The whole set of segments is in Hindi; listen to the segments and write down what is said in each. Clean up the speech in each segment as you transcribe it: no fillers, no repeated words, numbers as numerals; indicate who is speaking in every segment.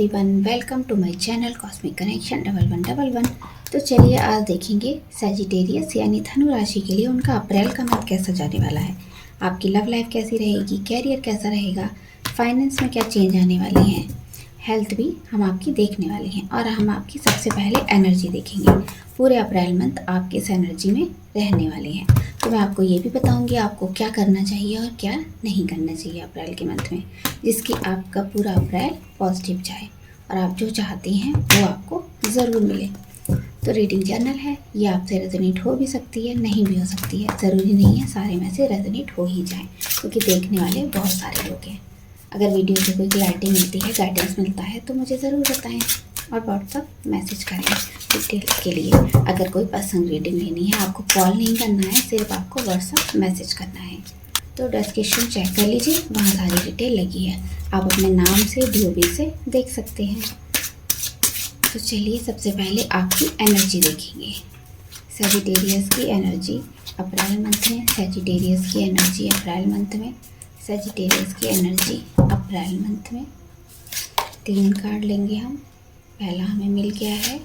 Speaker 1: Everyone, welcome to my channel cosmic connection 1111। तो चलिए आज देखेंगे सजिटेरियस यानी धनु राशि के लिए उनका अप्रैल का मंथ कैसा जाने वाला है। आपकी लव लाइफ कैसी रहेगी, कैरियर कैसा रहेगा, फाइनेंस में क्या चेंज आने वाली हैं, हेल्थ भी हम आपकी देखने वाले हैं और हम आपकी सबसे पहले एनर्जी देखेंगे। पूरे अप्रैल मंथ आप किस एनर्जी में रहने वाले हैं, तो मैं आपको ये भी बताऊंगी आपको क्या करना चाहिए और क्या नहीं करना चाहिए अप्रैल के मंथ में, जिसकी आपका पूरा अप्रैल पॉजिटिव जाए और आप जो चाहते हैं वो आपको ज़रूर मिले। तो रीडिंग जर्नल है, ये आपसे रेजोनेट हो भी सकती है, नहीं भी हो सकती है, ज़रूरी नहीं है सारे में से रेजोनेट हो ही जाए, क्योंकि देखने वाले बहुत सारे लोग हैं। अगर वीडियो से कोई क्लैरिटी मिलती है, गाइडेंस मिलता है तो मुझे ज़रूर बताएं और व्हाट्सअप मैसेज करें डिटेल के लिए। अगर कोई पर्सनल रीडिंग लेनी है, आपको कॉल नहीं करना है, सिर्फ आपको व्हाट्सअप मैसेज करना है। तो डिस्क्रिप्शन चेक कर लीजिए, वहाँ सारी डिटेल लगी है, आप अपने नाम से DOB से देख सकते हैं। तो चलिए सबसे पहले आपकी एनर्जी देखेंगे। सजिटेरियस की एनर्जी अप्रैल मंथ में, सजिटेरियस की एनर्जी अप्रैल मंथ में, सजिटेरियस की एनर्जी अप्रैल मंथ में। 3 कार्ड लेंगे हम। पहला हमें मिल गया है,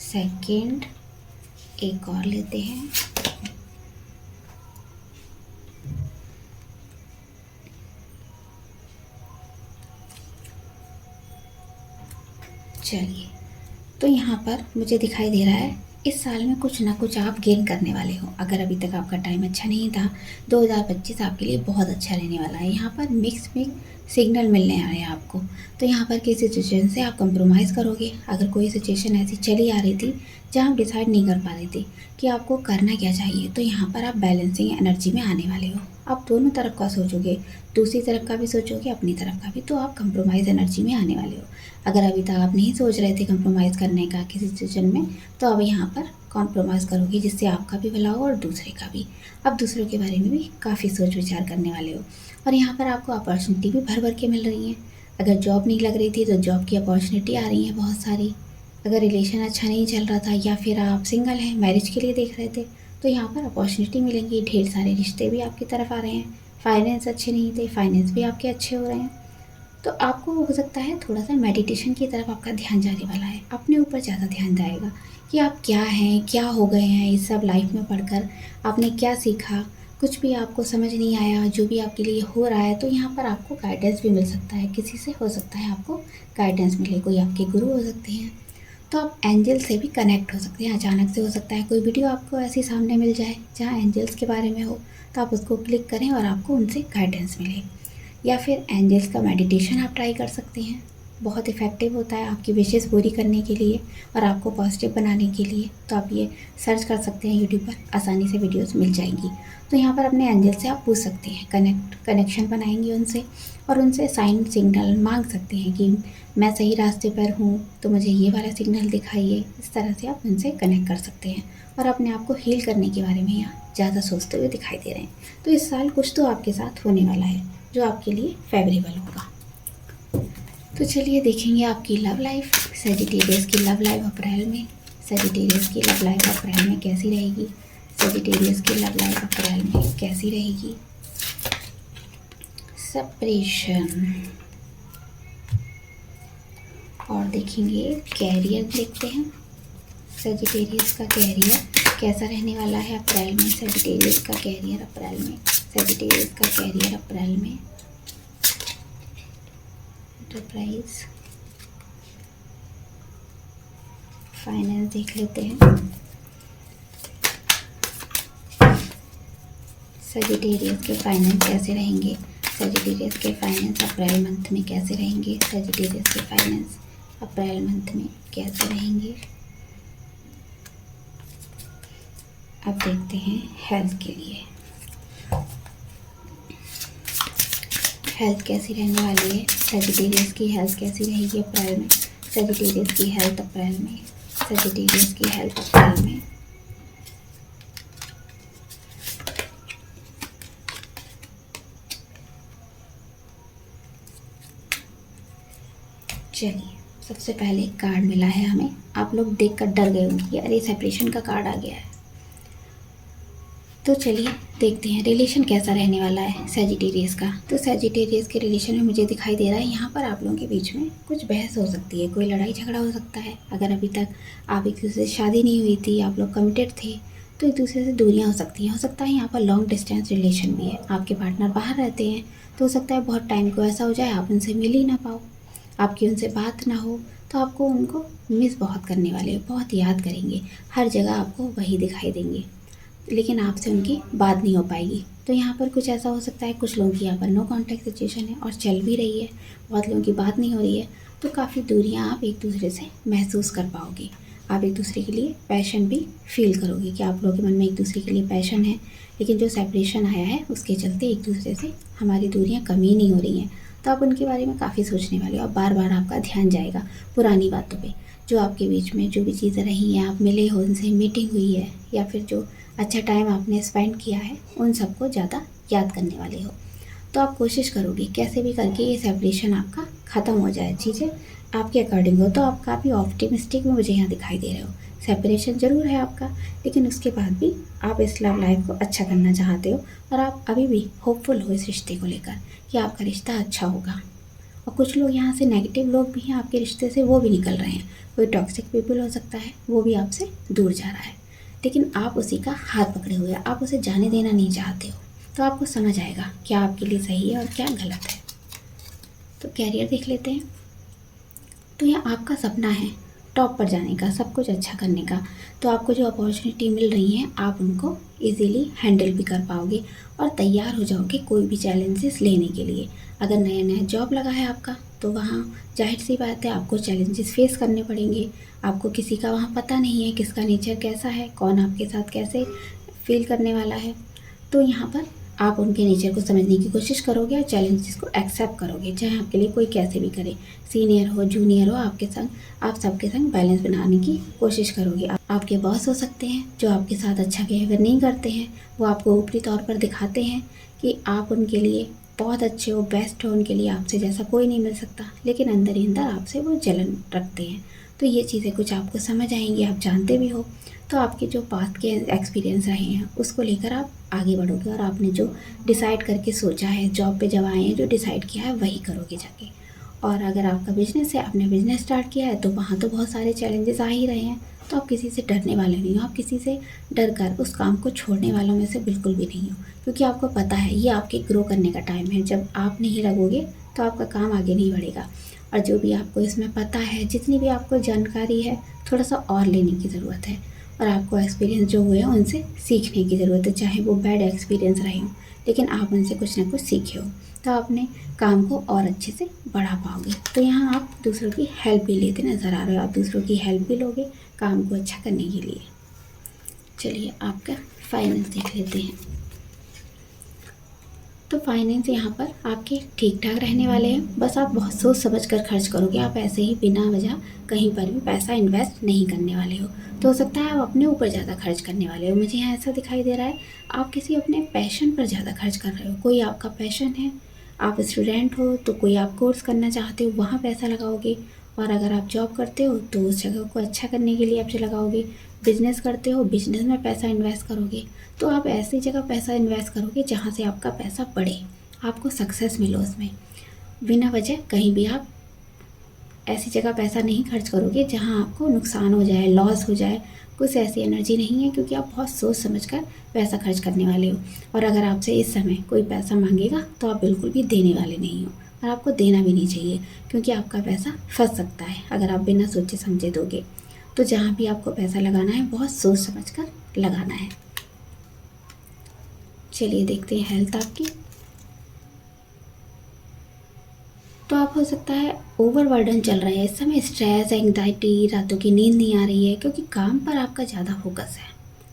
Speaker 1: सेकंड एक और लेते हैं, चलिए। तो यहाँ पर मुझे दिखाई दे रहा है इस साल में कुछ ना कुछ आप गेन करने वाले हो। अगर अभी तक आपका टाइम अच्छा नहीं था, 2025 आपके लिए बहुत अच्छा रहने वाला है। यहाँ पर मिक्स सिग्नल मिलने आ रहे हैं आपको। तो यहाँ पर किसी सिचुएशन से आप कंप्रोमाइज़ करोगे। अगर कोई सिचुएशन ऐसी चली आ रही थी जहाँ आप डिसाइड नहीं कर पा रहे थे कि आपको करना क्या चाहिए, तो यहाँ पर आप बैलेंसिंग एनर्जी में आने वाले हो। आप दोनों तरफ का सोचोगे, दूसरी तरफ का भी सोचोगे, अपनी तरफ का भी, तो आप कंप्रोमाइज़ एनर्जी में आने वाले हो। अगर अभी तक आप नहीं सोच रहे थे कंप्रोमाइज़ करने का किसी सिचुएशन में, तो अब यहाँ पर कॉम्प्रोमाइज़ करोगे, जिससे आपका भी भला हो और दूसरे का भी। अब दूसरों के बारे में भी काफ़ी सोच विचार करने वाले हो। और यहाँ पर आपको अपॉर्चुनिटी भी भर भर के मिल रही है। अगर जॉब नहीं लग रही थी तो जॉब की अपॉर्चुनिटी आ रही है बहुत सारी। अगर रिलेशन अच्छा नहीं चल रहा था या फिर आप सिंगल हैं, मैरिज के लिए देख रहे थे, तो यहाँ पर अपॉर्चुनिटी मिलेंगी। ढेर सारे रिश्ते भी आपकी तरफ आ रहे हैं। फाइनेंस अच्छे नहीं थे, फाइनेंस भी आपके अच्छे हो रहे हैं। तो आपको हो सकता है थोड़ा सा मेडिटेशन की तरफ आपका ध्यान जाने वाला है। अपने ऊपर ज़्यादा ध्यान जाएगा कि आप क्या हैं, क्या हो गए हैं इस सब लाइफ में पढ़कर, आपने क्या सीखा। कुछ भी आपको समझ नहीं आया, जो भी आपके लिए हो रहा है, तो यहाँ पर आपको गाइडेंस भी मिल सकता है। किसी से हो सकता है आपको गाइडेंस मिले, कोई आपके गुरु हो सकते हैं। तो आप एंजल से भी कनेक्ट हो सकते हैं। अचानक से हो सकता है कोई वीडियो आपको ऐसी सामने मिल जाए जहाँ एंजल्स के बारे में हो, तो आप उसको क्लिक करें और आपको उनसे गाइडेंस मिले। या फिर एंजल्स का मेडिटेशन आप ट्राई कर सकते हैं, बहुत इफ़ेक्टिव होता है आपकी विशेज़ पूरी करने के लिए और आपको पॉजिटिव बनाने के लिए। तो आप ये सर्च कर सकते हैं यूट्यूब पर, आसानी से वीडियोस मिल जाएंगी। तो यहाँ पर अपने एंजल से आप पूछ सकते हैं, कनेक्शन बनाएंगे उनसे और उनसे साइन सिग्नल मांग सकते हैं कि मैं सही रास्ते पर हूँ, तो मुझे ये वाला सिग्नल दिखाइए। इस तरह से आप उनसे कनेक्ट कर सकते हैं और अपने आप को हील करने के बारे में यहाँ ज़्यादा सोचते हुए दिखाई दे रहे हैं। तो इस साल कुछ तो आपके साथ होने वाला है जो आपके लिए फेवरेबल होगा। तो चलिए देखेंगे आपकी लव लाइफ, सजिटेरियस की लव लाइफ अप्रैल में। सजिटेरियस की लव लाइफ अप्रैल में कैसी रहेगी, सजिटेरियस की लव लाइफ अप्रैल में कैसी रहेगी। सेपरेशन। और देखेंगे कैरियर, देखते हैं सजिटेरियस का कैरियर कैसा रहने वाला है अप्रैल में। सजिटेरियस का कैरियर अप्रैल में, सजिटेरियस का कैरियर अप्रैल में। एंटरप्राइज, फाइनेंस देख लेते हैं। सजिटेरियस के फाइनेंस कैसे रहेंगे, सजिटेरियस के फाइनेंस अप्रैल मंथ में कैसे रहेंगे, सजिटेरियस के फाइनेंस अप्रैल मंथ में कैसे रहेंगे। अब देखते हैं हेल्थ के लिए, हेल्थ कैसी रहने वाली है। सजिटेरियस की हेल्थ कैसी रहेगी अप्रैल में, सजिटेरियस की हेल्थ अप्रैल में, सजिटेरियस की हेल्थ अप्रैल में। चलिए सबसे पहले एक कार्ड मिला है हमें, आप लोग देखकर डर गए होंगे कि अरे सेपरेशन का कार्ड आ गया है। तो चलिए देखते हैं रिलेशन कैसा रहने वाला है सैजिटेरियस का। तो सैजिटेरियस के रिलेशन में मुझे दिखाई दे रहा है यहाँ पर आप लोगों के बीच में कुछ बहस हो सकती है, कोई लड़ाई झगड़ा हो सकता है। अगर अभी तक आप एक दूसरे से शादी नहीं हुई थी, आप लोग कमिटेड थे, तो एक दूसरे से दूरियाँ हो सकती हैं। हो सकता है यहाँ पर लॉन्ग डिस्टेंस रिलेशन भी है, आपके पार्टनर बाहर रहते हैं, तो हो सकता है बहुत टाइम को ऐसा हो जाए आप उनसे मिल ही ना पाओ, आपकी उनसे बात ना हो, तो आपको उनको मिस बहुत करने वाले हो, बहुत याद करेंगे, हर जगह आपको वही दिखाई देंगे, लेकिन आपसे उनकी बात नहीं हो पाएगी। तो यहाँ पर कुछ ऐसा हो सकता है, कुछ लोगों की यहाँ पर नो कॉन्टैक्ट सिचुएशन है और चल भी रही है, बहुत लोगों की बात नहीं हो रही है, तो काफ़ी दूरियाँ आप एक दूसरे से महसूस कर पाओगे। आप एक दूसरे के लिए पैशन भी फील करोगे कि आप लोगों के मन में एक दूसरे के लिए पैशन है, लेकिन जो सेपरेशन आया है उसके चलते एक दूसरे से हमारी दूरियाँ कम ही नहीं हो रही हैं। तो आप उनके बारे में काफ़ी सोचने वाले हो, और बार बार आपका ध्यान जाएगा पुरानी बातों पे, जो आपके बीच में जो भी चीज़ें रही हैं, आप मिले हो उनसे, मीटिंग हुई है, या फिर जो अच्छा टाइम आपने स्पेंड किया है, उन सबको ज़्यादा याद करने वाले हो। तो आप कोशिश करोगे कैसे भी करके ये सेपरेशन आपका ख़त्म हो जाए, चीज़ें आपके अकॉर्डिंग हो। तो आप काफ़ी ऑप्टिमिस्टिक में मुझे यहाँ दिखाई दे रहे हो। सेपरेशन ज़रूर है आपका, लेकिन उसके बाद भी आप इस लव लाइफ को अच्छा करना चाहते हो, और आप अभी भी होपफुल हो इस रिश्ते को लेकर कि आपका रिश्ता अच्छा होगा। और कुछ लोग यहाँ से नेगेटिव लोग भी हैं आपके रिश्ते से, वो भी निकल रहे हैं। कोई टॉक्सिक पीपल हो सकता है, वो भी आपसे दूर जा रहा है, लेकिन आप उसी का हाथ पकड़े हुए हैं, आप उसे जाने देना नहीं चाहते हो। तो आपको समझ आएगा क्या आपके लिए सही है और क्या गलत है। तो कैरियर देख लेते हैं। तो यह आपका सपना है टॉप पर जाने का, सब कुछ अच्छा करने का। तो आपको जो अपॉर्चुनिटी मिल रही हैं, आप उनको इजीली हैंडल भी कर पाओगे और तैयार हो जाओगे कोई भी चैलेंजेस लेने के लिए। अगर नया नया जॉब लगा है आपका, तो वहाँ जाहिर सी बात है आपको चैलेंजेस फेस करने पड़ेंगे। आपको किसी का वहाँ पता नहीं है, किसका नेचर कैसा है, कौन आपके साथ कैसे फील करने वाला है। तो यहाँ पर आप उनके नेचर को समझने की कोशिश करोगे और चैलेंजेस को एक्सेप्ट करोगे, चाहे आपके लिए कोई कैसे भी करे, सीनियर हो जूनियर हो, आपके संग आप सबके संग बैलेंस बनाने की कोशिश करोगे। आपके बॉस हो सकते हैं जो आपके साथ अच्छा बिहेवियर नहीं करते हैं, वो आपको ऊपरी तौर पर दिखाते हैं कि आप उनके लिए बहुत अच्छे हो, बेस्ट हो, उनके लिए आपसे जैसा कोई नहीं मिल सकता, लेकिन अंदर ही अंदर आपसे वो जलन रखते हैं। तो ये चीज़ें कुछ आपको समझ आएंगी, आप जानते भी हो। तो आपके जो पास्ट के एक्सपीरियंस रहे हैं उसको लेकर आप आगे बढ़ोगे, और आपने जो डिसाइड करके सोचा है, जॉब पे जब आए हैं जो डिसाइड किया है वही करोगे जाके। और अगर आपका बिजनेस है, आपने बिजनेस स्टार्ट किया है, तो वहाँ तो बहुत सारे चैलेंजेस आ ही रहे हैं, तो आप किसी से डरने वाले नहीं हो, आप किसी से डर कर उस काम को छोड़ने वालों में से बिल्कुल भी नहीं हो, क्योंकि आपको पता है ये आपके ग्रो करने का टाइम है। जब आप नहीं लगोगे तो आपका काम आगे नहीं बढ़ेगा, और जो भी आपको इसमें पता है, जितनी भी आपको जानकारी है, थोड़ा सा और लेने की ज़रूरत है, और आपको एक्सपीरियंस जो हुए हैं उनसे सीखने की ज़रूरत है। चाहे वो बैड एक्सपीरियंस रहे हों, लेकिन आप उनसे कुछ ना कुछ सीखे हो, तो आप अपने काम को और अच्छे से बढ़ा पाओगे। तो यहाँ आप दूसरों की हेल्प भी लेते नज़र आ रहे हो, आप दूसरों की हेल्प भी लोगे काम को अच्छा करने के लिए। चलिए आपका फाइनेंस देख लेते हैं। तो फाइनेंस यहाँ पर आपके ठीक ठाक रहने वाले हैं, बस आप बहुत सोच समझ कर खर्च करोगे। आप ऐसे ही बिना वजह कहीं पर भी पैसा इन्वेस्ट नहीं करने वाले हो। तो हो सकता है आप अपने ऊपर ज़्यादा खर्च करने वाले हो, मुझे यहाँ ऐसा दिखाई दे रहा है। आप किसी अपने पैशन पर ज़्यादा खर्च कर रहे हो, कोई आपका पैशन है, आप स्टूडेंट हो तो कोई आप कोर्स करना चाहते हो, वहाँ पैसा लगाओगे। और अगर आप जॉब करते हो तो उस जगह को अच्छा करने के लिए आप लगाओगे। बिजनेस करते हो, बिजनेस में पैसा इन्वेस्ट करोगे। तो आप ऐसी जगह पैसा इन्वेस्ट करोगे जहाँ से आपका पैसा बढ़े, आपको सक्सेस मिलो उसमें। बिना वजह कहीं भी आप ऐसी जगह पैसा नहीं खर्च करोगे जहाँ आपको नुकसान हो जाए, लॉस हो जाए। कुछ ऐसी एनर्जी नहीं है, क्योंकि आप बहुत सोच समझकर पैसा खर्च करने वाले हो। और अगर आपसे इस समय कोई पैसा मांगेगा तो आप बिल्कुल भी देने वाले नहीं हो, और आपको देना भी नहीं चाहिए, क्योंकि आपका पैसा फंस सकता है अगर आप बिना सोचे समझे दोगे। तो जहाँ भी आपको पैसा लगाना है, बहुत सोच समझ कर लगाना है। चलिए देखते हैं हेल्थ आपकी। तो आप हो सकता है ओवरबर्डन चल रहा है इस समय, स्ट्रेस, एंग्जाइटी, रातों की नींद नहीं आ रही है, क्योंकि काम पर आपका ज़्यादा फोकस है।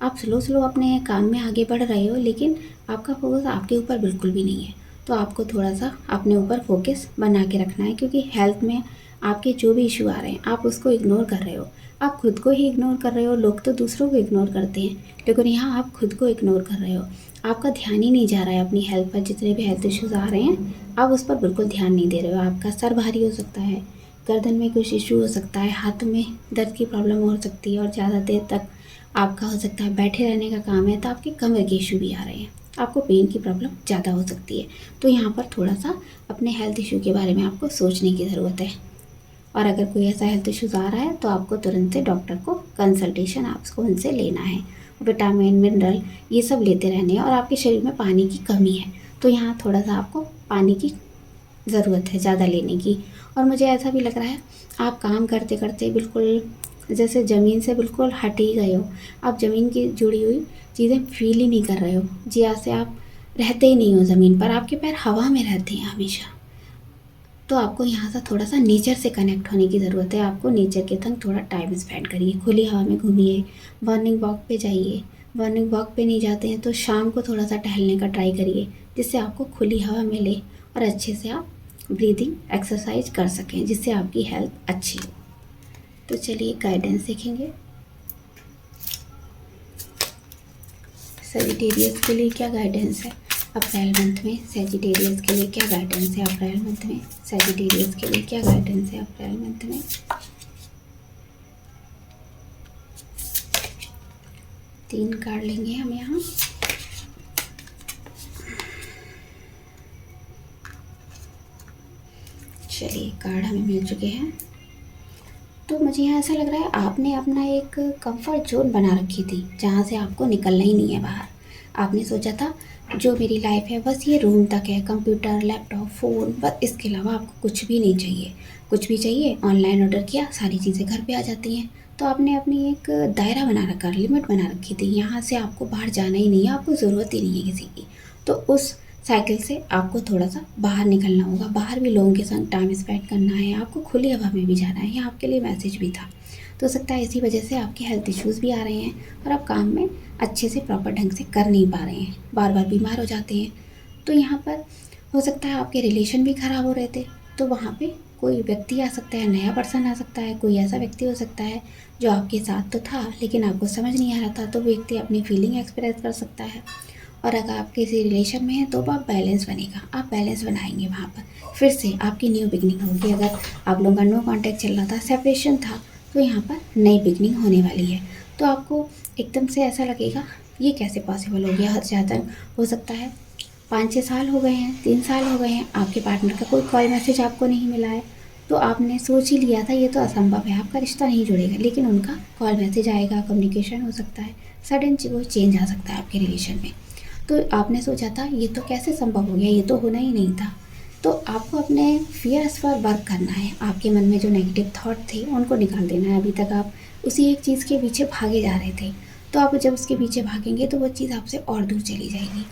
Speaker 1: आप स्लो स्लो अपने काम में आगे बढ़ रहे हो, लेकिन आपका फोकस आपके ऊपर बिल्कुल भी नहीं है। तो आपको थोड़ा सा अपने ऊपर फोकस बना के रखना है, क्योंकि हेल्थ में आपके जो भी इशू आ रहे हैं आप उसको इग्नोर कर रहे हो। आप खुद को ही इग्नोर कर रहे हो, लोग तो दूसरों को इग्नोर करते हैं, लेकिन यहाँ आप खुद को इग्नोर कर रहे हो। आपका ध्यान ही नहीं जा रहा है अपनी हेल्थ पर। जितने भी हेल्थ इश्यूज़ आ रहे हैं आप उस पर बिल्कुल ध्यान नहीं दे रहे हो। आपका सर भारी हो सकता है, गर्दन में कुछ इशू हो सकता है, हाथों में दर्द की प्रॉब्लम हो सकती है, और ज़्यादा देर तक आपका हो सकता है बैठे रहने का काम है तो आपके कमर के इशू भी आ रहे हैं, आपको पेन की प्रॉब्लम ज़्यादा हो सकती है। तो यहाँ पर थोड़ा सा अपने हेल्थ इशू के बारे में आपको सोचने की ज़रूरत है। और अगर कोई ऐसा हेल्थ इश्यूज़ आ रहा है तो आपको तुरंत से डॉक्टर को कंसल्टेशन आपको उनसे लेना है। विटामिन मिनरल ये सब लेते रहने हैं। और आपके शरीर में पानी की कमी है तो यहाँ थोड़ा सा आपको पानी की ज़रूरत है ज़्यादा लेने की। और मुझे ऐसा भी लग रहा है आप काम करते करते बिल्कुल जैसे ज़मीन से बिल्कुल हट ही गए हो, आप ज़मीन की जुड़ी हुई चीज़ें फील ही नहीं कर रहे हो, जैसे आप रहते ही नहीं हो ज़मीन पर, आपके पैर हवा में रहते हैं हमेशा। तो आपको यहाँ से थोड़ा सा नेचर से कनेक्ट होने की ज़रूरत है। आपको नेचर के संग थोड़ा टाइम स्पेंड करिए, खुली हवा में घूमिए, मॉर्निंग वॉक पे जाइए। मॉर्निंग वॉक पे नहीं जाते हैं तो शाम को थोड़ा सा टहलने का ट्राई करिए, जिससे आपको खुली हवा मिले और अच्छे से आप ब्रीदिंग एक्सरसाइज कर सकें, जिससे आपकी हेल्थ अच्छी हो। तो चलिए गाइडेंस देखेंगे। सेजिटेरियस के लिए क्या गाइडेंस है अप्रैल मंथ में, सेजिटेरियस के लिए क्या गाइडेंस है अप्रैल मंथ में, सेजिटेरियस के लिए क्या गाइडेंस है अप्रैल मंथ में। 3 कार्ड लेंगे हम यहाँ। चलिए कार्ड हमें मिल चुके हैं। तो मुझे यहाँ ऐसा लग रहा है आपने अपना एक कंफर्ट जोन बना रखी थी, जहाँ से आपको निकलना ही नहीं है बाहर। आपने सोचा था जो मेरी लाइफ है बस ये रूम तक है, कंप्यूटर लैपटॉप फ़ोन, बस इसके अलावा आपको कुछ भी नहीं चाहिए। कुछ भी चाहिए ऑनलाइन ऑर्डर किया, सारी चीज़ें घर पे आ जाती हैं। तो आपने अपनी एक दायरा बना रखा, लिमिट बना रखी थी, यहाँ से आपको बाहर जाना ही नहीं है, आपको ज़रूरत ही नहीं है किसी की। तो उस साइकिल से आपको थोड़ा सा बाहर निकलना होगा, बाहर भी लोगों के संग टाइम स्पेंड करना है, आपको खुली हवा में भी जाना है। ये आपके लिए मैसेज भी था। तो हो सकता है इसी वजह से आपके हेल्थ इश्यूज़ भी आ रहे हैं और आप काम में अच्छे से प्रॉपर ढंग से कर नहीं पा रहे हैं, बार बार बीमार हो जाते हैं। तो यहाँ पर हो सकता है आपके रिलेशन भी ख़राब हो रहे थे, तो वहाँ पे कोई व्यक्ति आ सकता है, नया पर्सन आ सकता है, कोई ऐसा व्यक्ति हो सकता है जो आपके साथ तो था लेकिन आपको समझ नहीं आ रहा था, तो वो व्यक्ति अपनी फीलिंग एक्सप्रेस कर सकता है। और अगर आप किसी रिलेशन में हैं तो आप बैलेंस बनेगा, आप बैलेंस बनाएंगे, वहाँ पर फिर से आपकी न्यू बिगनिंग होगी। अगर आप लोगों का नो कॉन्टैक्ट चल रहा था, सेपरेशन था, तो यहाँ पर नई बिगनिंग होने वाली है। तो आपको एकदम से ऐसा लगेगा ये कैसे पॉसिबल हो गया। हद ज़्यादा हो सकता है 5-6 साल हो गए हैं, 3 साल हो गए हैं, आपके पार्टनर का कोई कॉल मैसेज आपको नहीं मिला है, तो आपने सोच ही लिया था ये तो असंभव है, आपका रिश्ता नहीं जुड़ेगा। लेकिन उनका कॉल मैसेज आएगा, कम्युनिकेशन हो सकता है, सडन कोई चेंज आ सकता है आपके रिलेशन में। तो आपने सोचा था ये तो कैसे संभव हो गया, ये तो होना ही नहीं था। तो आपको अपने फियर्स पर वर्क करना है, आपके मन में जो नेगेटिव थॉट थे उनको निकाल देना है। अभी तक आप उसी एक चीज़ के पीछे भागे जा रहे थे, तो आप जब उसके पीछे भागेंगे तो वो चीज़ आपसे और दूर चली जाएगी।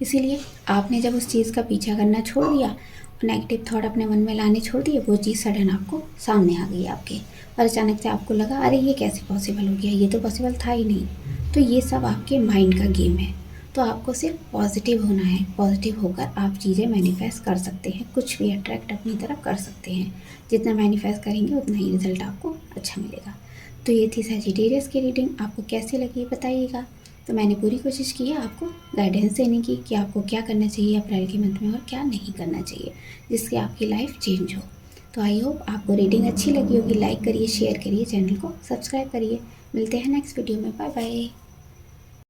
Speaker 1: इसीलिए आपने जब उस चीज़ का पीछा करना छोड़ दिया, नेगेटिव थॉट अपने मन में लाने छोड़ दिए, वो चीज़ सडन आपको सामने आ गई आपके, और अचानक से आपको लगा अरे ये कैसे पॉसिबल हो गया, ये तो पॉसिबल था ही नहीं। तो ये सब आपके माइंड का गेम है। तो आपको सिर्फ पॉजिटिव होना है, पॉजिटिव होकर आप चीज़ें मैनिफेस्ट कर सकते हैं, कुछ भी अट्रैक्ट अपनी तरफ कर सकते हैं। जितना मैनिफेस्ट करेंगे उतना ही रिजल्ट आपको अच्छा मिलेगा। तो ये थी सजिटेरियस की रीडिंग, आपको कैसी लगी बताइएगा। तो मैंने पूरी कोशिश की है आपको गाइडेंस देने की कि आपको क्या करना चाहिए अप्रैल के मंथ में और क्या नहीं करना चाहिए, जिससे आपकी लाइफ चेंज हो। तो आई होप आपको रीडिंग अच्छी लगी होगी। लाइक करिए, शेयर करिए, चैनल को सब्सक्राइब करिए। मिलते हैं नेक्स्ट वीडियो में। Bye bye.